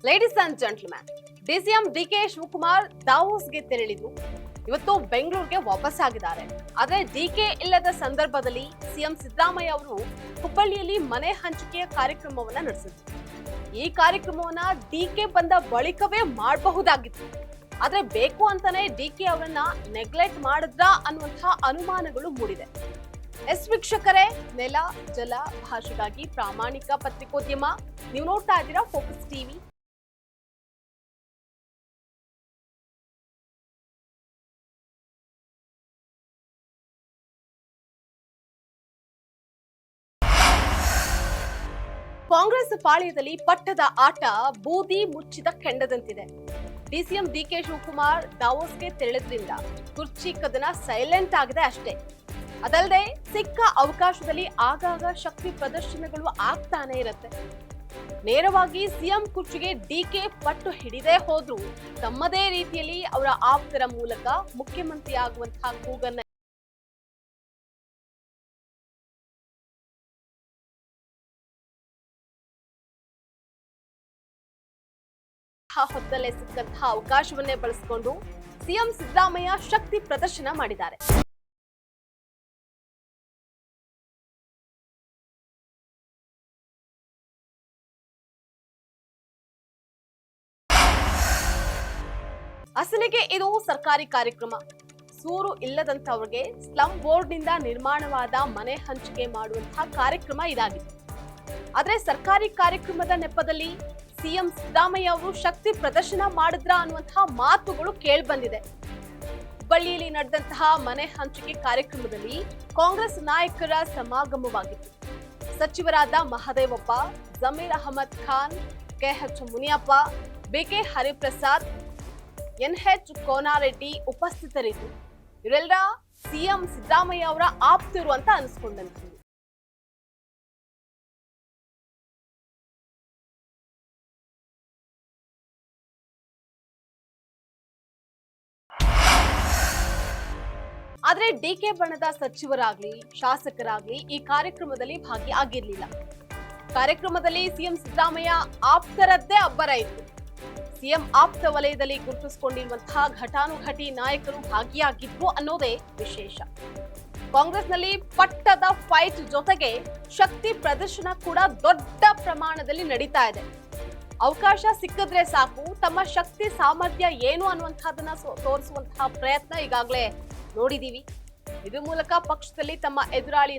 Ladies and gentleman, DCM DK Shivakumar ದಾವೋಸ್ಗೆ ತೆರಳಿದ್ರು. ಇವತ್ತು ಬೆಂಗಳೂರಿಗೆ ವಾಪಸ್ ಆಗಿದ್ದಾರೆ. ಆದರೆ ಡಿಕೆ ಇಲ್ಲದ ಸಂದರ್ಭದಲ್ಲಿ ಸಿಎಂ ಸಿದ್ದರಾಮಯ್ಯ ಅವರು ಹುಬ್ಬಳ್ಳಿಯಲ್ಲಿ ಮನೆ ಹಂಚಿಕೆಯ ಕಾರ್ಯಕ್ರಮವನ್ನ ನಡೆಸಿದ್ರು. ಈ ಕಾರ್ಯಕ್ರಮವನ್ನ ಡಿಕೆ ಬಂದ ಬಳಿಕವೇ ಮಾಡಬಹುದಾಗಿತ್ತು. ಆದ್ರೆ ಬೇಕು ಅಂತಾನೆ ಡಿಕೆ ಅವರನ್ನ ನೆಗ್ಲೆಕ್ಟ್ ಮಾಡಿದ್ರಾ ಅನ್ನುವಂತಹ ಅನುಮಾನಗಳು ಮೂಡಿದೆ. ವೀಕ್ಷಕರೇ, ನೆಲ ಜಲ ಭಾಷೆಗಾಗಿ ಪ್ರಾಮಾಣಿಕ ಪತ್ರಿಕೋದ್ಯಮ. ನೀವು ನೋಡ್ತಾ ಇದ್ದೀರಾ ಫೋಕಸ್ ಟಿವಿ. ಕಾಂಗ್ರೆಸ್ ಪಾಳ್ಯದಲ್ಲಿ ಪಟ್ಟದ ಆಟ ಬೂದಿ ಮುಚ್ಚಿದ ಕೆಂಡದಂತಿದೆ. ಡಿಸಿಎಂ ಡಿಕೆ ಶಿವಕುಮಾರ್ ದಾವೋಸ್ಗೆ ತೆರಳಿದ್ರಿಂದ ಕುರ್ಚಿ ಕದನ ಸೈಲೆಂಟ್ ಆಗಿದೆ ಅಷ್ಟೇ. ಅದಲ್ಲದೆ ಸಿಕ್ಕ ಅವಕಾಶದಲ್ಲಿ ಆಗಾಗ ಶಕ್ತಿ ಪ್ರದರ್ಶನಗಳು ಆಗ್ತಾನೆ ಇರುತ್ತೆ. ನೇರವಾಗಿ ಸಿಎಂ ಕುರ್ಚಿಗೆ ಡಿಕೆ ಪಟ್ಟು ಹಿಡಿದೇ ಹೋದ್ರು ತಮ್ಮದೇ ರೀತಿಯಲ್ಲಿ ಅವರ ಆಪ್ತರ ಮೂಲಕ ಮುಖ್ಯಮಂತ್ರಿ ಆಗುವಂತಹ ಕೂಗನ್ನ ಹೊತ್ತಲ್ಲೇ ಸಿಕ್ಕಂತಹ ಅವಕಾಶವನ್ನೇ ಬಳಸಿಕೊಂಡು ಸಿಎಂ ಸಿದ್ದರಾಮಯ್ಯ ಶಕ್ತಿ ಪ್ರದರ್ಶನ ಮಾಡಿದ್ದಾರೆ. ಅಸಲಿಗೆ ಇದು ಸರ್ಕಾರಿ ಕಾರ್ಯಕ್ರಮ. ಸೂರು ಇಲ್ಲದಂತವರಿಗೆ ಸ್ಲಂ ಬೋರ್ಡ್ ನಿಂದ ನಿರ್ಮಾಣವಾದ ಮನೆ ಹಂಚಿಕೆ ಮಾಡುವಂತಹ ಕಾರ್ಯಕ್ರಮ ಇದಾಗಿದೆ. ಆದ್ರೆ ಸರ್ಕಾರಿ ಕಾರ್ಯಕ್ರಮದ ನೆಪದಲ್ಲಿ ಸಿಎಂ ಸಿದ್ದರಾಮಯ್ಯ ಅವರು ಶಕ್ತಿ ಪ್ರದರ್ಶನ ಮಾಡಿದ್ರ ಅನ್ನುವಂತಹ ಮಾತುಗಳು ಕೇಳಿಬಂದಿದೆ. ಹುಬ್ಬಳ್ಳಿಯಲ್ಲಿ ನಡೆದಂತಹ ಮನೆ ಹಂಚಿಕೆ ಕಾರ್ಯಕ್ರಮದಲ್ಲಿ ಕಾಂಗ್ರೆಸ್ ನಾಯಕರ ಸಮಾಗಮವಾಗಿತ್ತು. ಸಚಿವರಾದ Mahadevappa, Zameer Ahmed Khan, K H Muniyappa, B K Hariprasad, N H Konareddy ಉಪಸ್ಥಿತರಿದ್ದರು. ಇವರೆಲ್ಲ ಸಿಎಂ ಸಿದ್ದರಾಮಯ್ಯ ಅವರ ಆಪ್ತರು ಅಂತ ಅನಿಸ್ಕೊಂಡಂತೆ. ಆದ್ರೆ ಡಿಕೆ ಬಣದ ಸಚಿವರಾಗ್ಲಿ ಶಾಸಕರಾಗ್ಲಿ ಈ ಕಾರ್ಯಕ್ರಮದಲ್ಲಿ ಭಾಗಿಯಾಗಿರ್ಲಿಲ್ಲ. ಕಾರ್ಯಕ್ರಮದಲ್ಲಿ ಸಿಎಂ ಸಿದ್ದರಾಮಯ್ಯ ಆಪ್ತರದ್ದೇ ಅಬ್ಬರ ಇತ್ತು. ಸಿಎಂ ಆಪ್ತ ವಲಯದಲ್ಲಿ ಗುರುತಿಸಿಕೊಂಡಿರುವಂತಹ ಘಟಾನುಘಟಿ ನಾಯಕರು ಭಾಗಿಯಾಗಿದ್ರು ಅನ್ನೋದೇ ವಿಶೇಷ. ಕಾಂಗ್ರೆಸ್ನಲ್ಲಿ ಪಟ್ಟದ ಫೈಟ್ ಜೊತೆಗೆ ಶಕ್ತಿ ಪ್ರದರ್ಶನ ಕೂಡ ದೊಡ್ಡ ಪ್ರಮಾಣದಲ್ಲಿ ನಡೀತಾ ಇದೆ. ಅವಕಾಶ ಸಿಕ್ಕಿದ್ರೆ ಸಾಕು ತಮ್ಮ ಶಕ್ತಿ ಸಾಮರ್ಥ್ಯ ಏನು ಅನ್ನುವಂಥದ್ದನ್ನ ತೋರಿಸುವಂತಹ ಪ್ರಯತ್ನ ಈಗಾಗಲೇ ನೋಡಿದೀವಿ. ಇದ್ರ ಮೂಲಕ ಪಕ್ಷದಲ್ಲಿ ತಮ್ಮ ಎದುರಾಳಿ